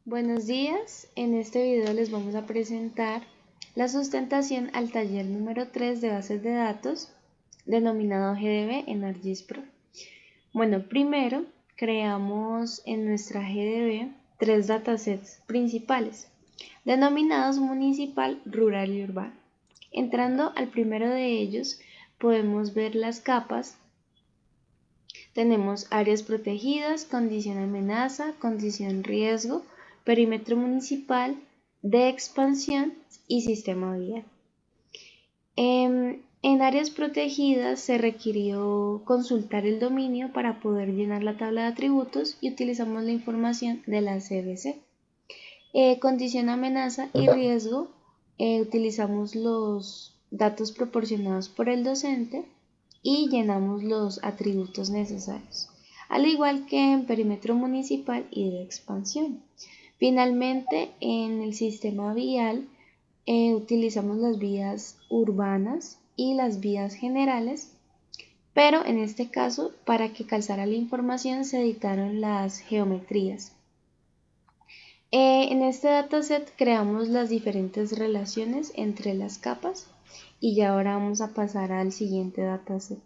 Buenos días, en este video les vamos a presentar la sustentación al taller número 3 de bases de datos denominado GDB en ArcGIS Pro. Bueno, primero creamos en nuestra GDB tres datasets principales denominados municipal, rural y urbano. Entrando al primero de ellos podemos ver las capas. Tenemos áreas protegidas, condición amenaza, condición riesgo, perímetro municipal, de expansión y sistema vial. En áreas protegidas se requirió consultar el dominio para poder llenar la tabla de atributos y utilizamos la información de la CBC. Condición amenaza y riesgo, utilizamos los datos proporcionados por el docente y llenamos los atributos necesarios, al igual que en perímetro municipal y de expansión. Finalmente, en el sistema vial utilizamos las vías urbanas y las vías generales, pero en este caso, para que calzara la información, se editaron las geometrías. En este dataset creamos las diferentes relaciones entre las capas y ya ahora vamos a pasar al siguiente dataset.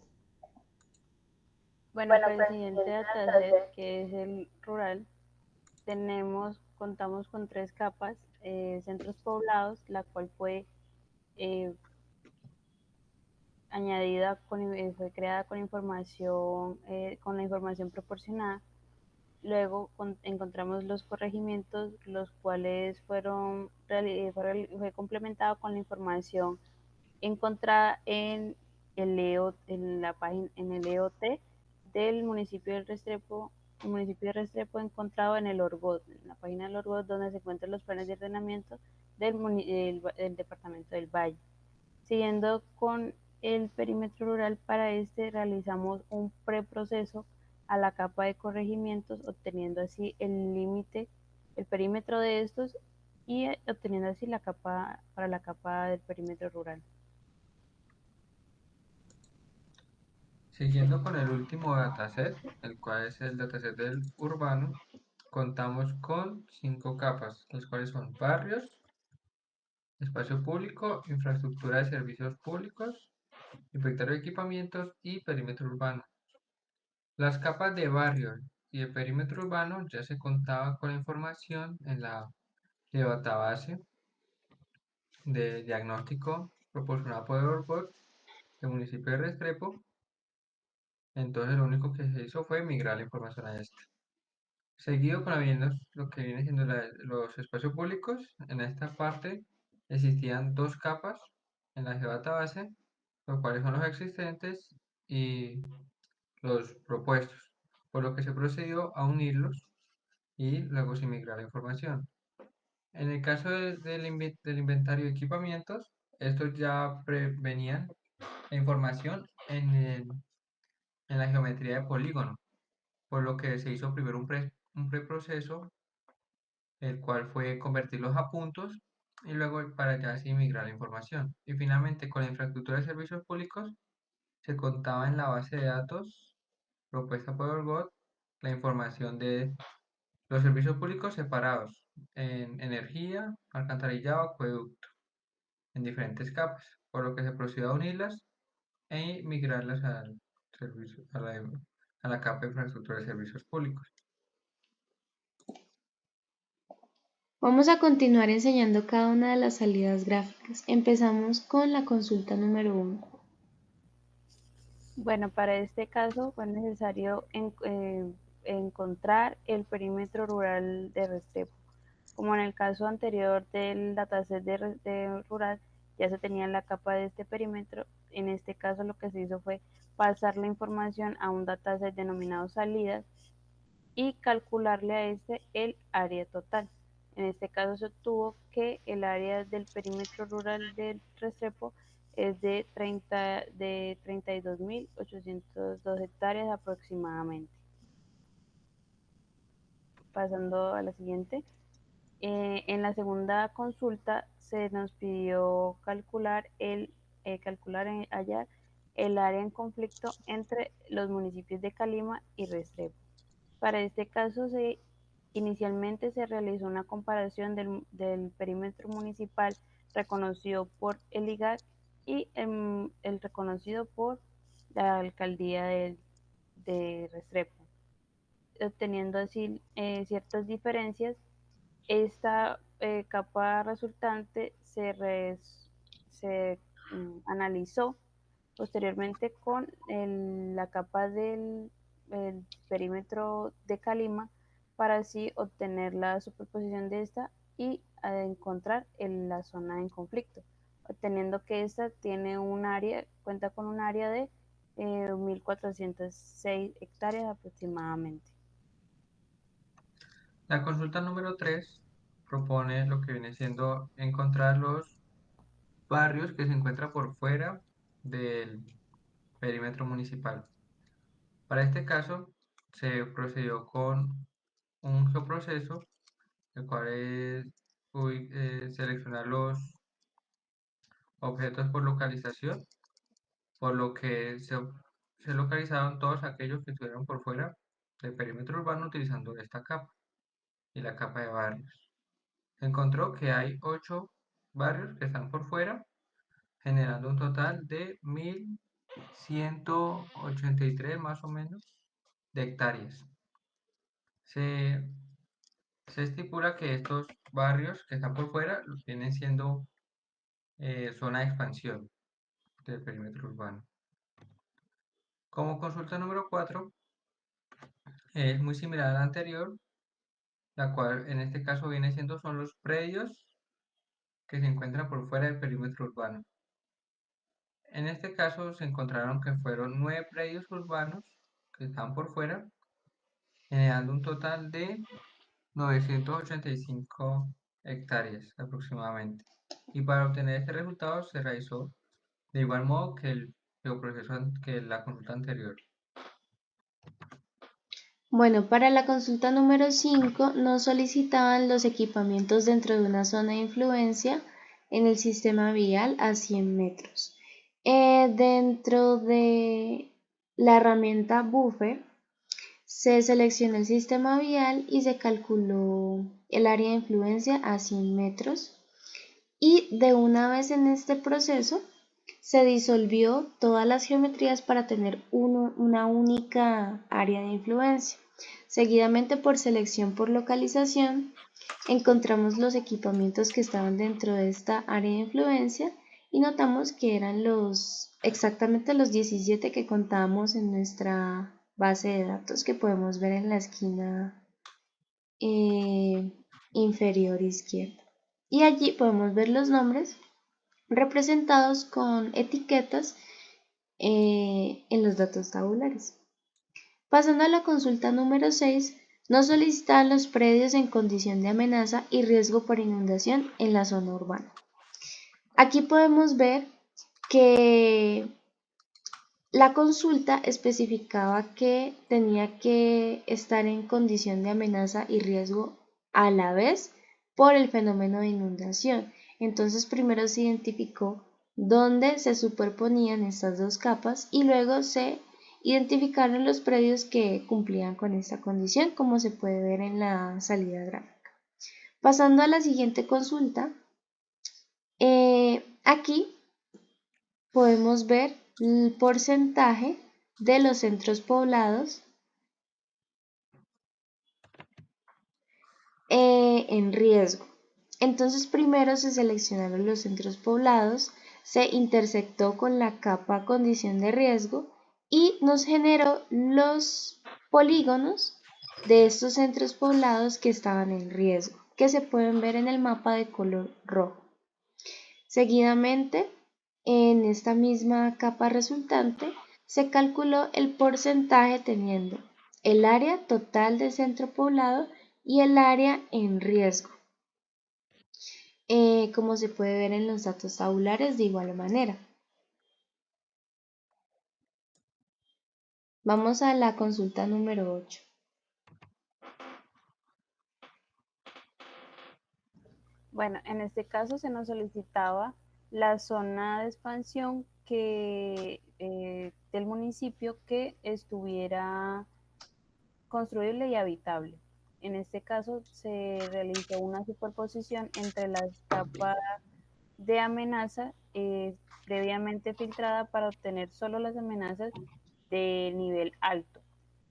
Bueno, para el siguiente dataset, que es el rural, contamos con tres capas, centros poblados, la cual fue fue creada con la información proporcionada. Luego encontramos los corregimientos, los cuales fue complementado con la información encontrada en el EOT del municipio de Restrepo encontrado en el ORGOD, en la página del ORGOD, donde se encuentran los planes de ordenamiento del departamento del Valle. Siguiendo con el perímetro rural, para este realizamos un preproceso a la capa de corregimientos, obteniendo así el perímetro de estos y obteniendo así la capa para la capa del perímetro rural. Siguiendo con el último dataset, el cual es el dataset del urbano, contamos con 5 capas, las cuales son barrios, espacio público, infraestructura de servicios públicos, inventario de equipamientos y perímetro urbano. Las capas de barrio y el perímetro urbano ya se contaba con la información en la database de diagnóstico proporcionada por el ORBOT del municipio de Restrepo. Entonces lo único que se hizo fue migrar la información a esta. Seguido con lo que viene siendo los espacios públicos, en esta parte existían dos capas en la geodatabase, los cuales son los existentes y los propuestos, por lo que se procedió a unirlos y luego se migrar la información. En el caso del inventario de equipamientos, estos ya prevenían la información en la geometría de polígono, por lo que se hizo primero un preproceso, el cual fue convertirlos a puntos y luego para ya así migrar la información. Y finalmente, con la infraestructura de servicios públicos, se contaba en la base de datos propuesta por Orgot la información de los servicios públicos separados en energía, alcantarillado, acueducto, en diferentes capas, por lo que se procedió a unirlas e migrarlas al servicio, a la capa de infraestructura de servicios públicos. Vamos a continuar enseñando cada una de las salidas gráficas. Empezamos con la consulta número 1. Bueno, para este caso fue necesario encontrar el perímetro rural de Restrepo. Como en el caso anterior del dataset de rural, ya se tenía la capa de este perímetro. En este caso lo que se hizo fue pasar la información a un dataset denominado salidas y calcularle a este el área total. En este caso se obtuvo que el área del perímetro rural del Restrepo es de 32.802 hectáreas aproximadamente. Pasando a la siguiente. En la segunda consulta se nos pidió hallar el área en conflicto entre los municipios de Calima y Restrepo. Para este caso se Inicialmente se realizó una comparación del perímetro municipal reconocido por el IGAC y el reconocido por la alcaldía de Restrepo, obteniendo así ciertas diferencias. Esta capa resultante se analizó posteriormente con la capa el perímetro de Calima para así obtener la superposición de esta y encontrar la zona en conflicto, obteniendo que esta cuenta con un área de 1.406 hectáreas aproximadamente. La consulta número 3 propone lo que viene siendo encontrar los barrios que se encuentran por fuera del perímetro municipal. Para este caso, se procedió con un geoproceso, el cual es seleccionar los objetos por localización, por lo que se localizaron todos aquellos que estuvieron por fuera del perímetro urbano utilizando esta capa y la capa de barrios. Se encontró que hay 8 barrios que están por fuera, generando un total de 1.183 más o menos de hectáreas. Se, se estipula que estos barrios que están por fuera vienen siendo zona de expansión del perímetro urbano. Como consulta número 4, es muy similar a la anterior, la cual en este caso viene siendo son los predios que se encuentran por fuera del perímetro urbano. En este caso se encontraron que fueron 9 predios urbanos que están por fuera, generando un total de 985 hectáreas aproximadamente. Y para obtener este resultado se realizó de igual modo que el proceso que la consulta anterior. Bueno, para la consulta número 5 nos solicitaban los equipamientos dentro de una zona de influencia en el sistema vial a 100 metros. Dentro de la herramienta Buffer se seleccionó el sistema vial y se calculó el área de influencia a 100 metros. Y de una vez en este proceso se disolvió todas las geometrías para tener una única área de influencia. Seguidamente, por selección por localización, encontramos los equipamientos que estaban dentro de esta área de influencia y notamos que eran exactamente los 17 que contábamos en nuestra base de datos que podemos ver en la esquina inferior izquierda. Y allí podemos ver los nombres representados con etiquetas en los datos tabulares. Pasando a la consulta número 6, nos solicitan los predios en condición de amenaza y riesgo por inundación en la zona urbana. Aquí podemos ver que la consulta especificaba que tenía que estar en condición de amenaza y riesgo a la vez por el fenómeno de inundación. Entonces primero se identificó dónde se superponían estas dos capas y luego se identificaron los predios que cumplían con esta condición, como se puede ver en la salida gráfica. Pasando a la siguiente consulta, aquí podemos ver el porcentaje de los centros poblados en riesgo. Entonces primero se seleccionaron los centros poblados, se intersectó con la capa condición de riesgo y nos generó los polígonos de estos centros poblados que estaban en riesgo, que se pueden ver en el mapa de color rojo. Seguidamente, en esta misma capa resultante, se calculó el porcentaje teniendo el área total del centro poblado y el área en riesgo, como se puede ver en los datos tabulares de igual manera. Vamos a la consulta número 8. Bueno, en este caso se nos solicitaba la zona de expansión del municipio que estuviera construible y habitable. En este caso se realizó una superposición entre las capas de amenaza previamente filtrada para obtener solo las amenazas de nivel alto.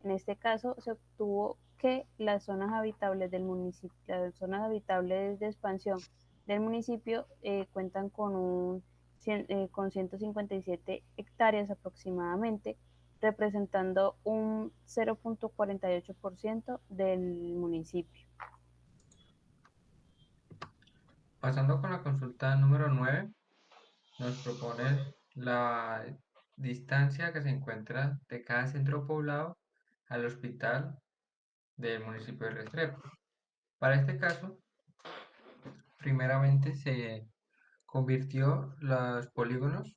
En este caso se obtuvo que las zonas habitables del municipio, las zonas habitables de expansión del municipio cuentan con 157 hectáreas aproximadamente, representando un 0.48% del municipio. Pasando con la consulta número 9, nos propone la distancia que se encuentra de cada centro poblado al hospital del municipio de Restrepo. Para este caso, primeramente se convirtió los polígonos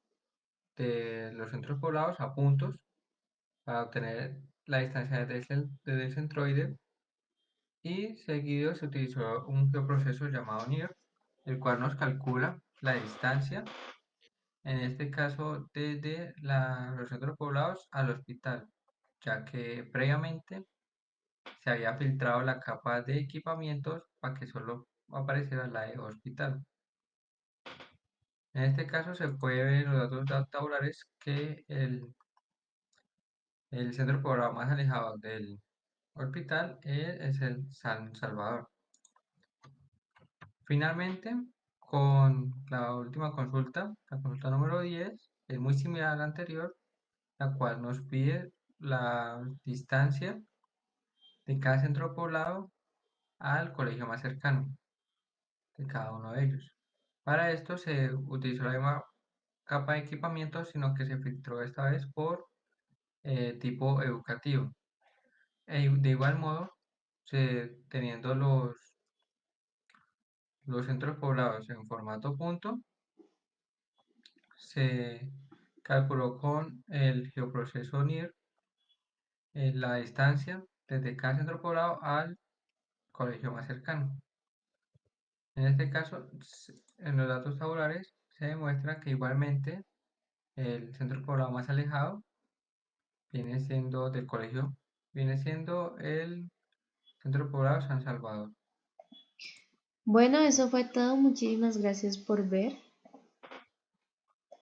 de los centros poblados a puntos para obtener la distancia desde el centroide, y seguido se utilizó un geoproceso llamado NIR, el cual nos calcula la distancia, en este caso desde los centros poblados al hospital, ya que previamente se había filtrado la capa de equipamientos para que solo apareciera la de hospital. En este caso se puede ver en los datos tabulares que el centro poblado más alejado del hospital es el San Salvador. Finalmente, con la última consulta, la consulta número 10, es muy similar a la anterior, la cual nos pide la distancia de cada centro poblado al colegio más cercano de cada uno de ellos. Para esto se utilizó la misma capa de equipamiento, sino que se filtró esta vez por tipo educativo. De igual modo, teniendo los centros poblados en formato punto, se calculó con el geoproceso NIR la distancia desde cada centro poblado al colegio más cercano. En este caso, en los datos tabulares se demuestra que igualmente el centro poblado más alejado viene siendo del colegio, viene siendo el centro poblado San Salvador. Bueno, eso fue todo. Muchísimas gracias por ver.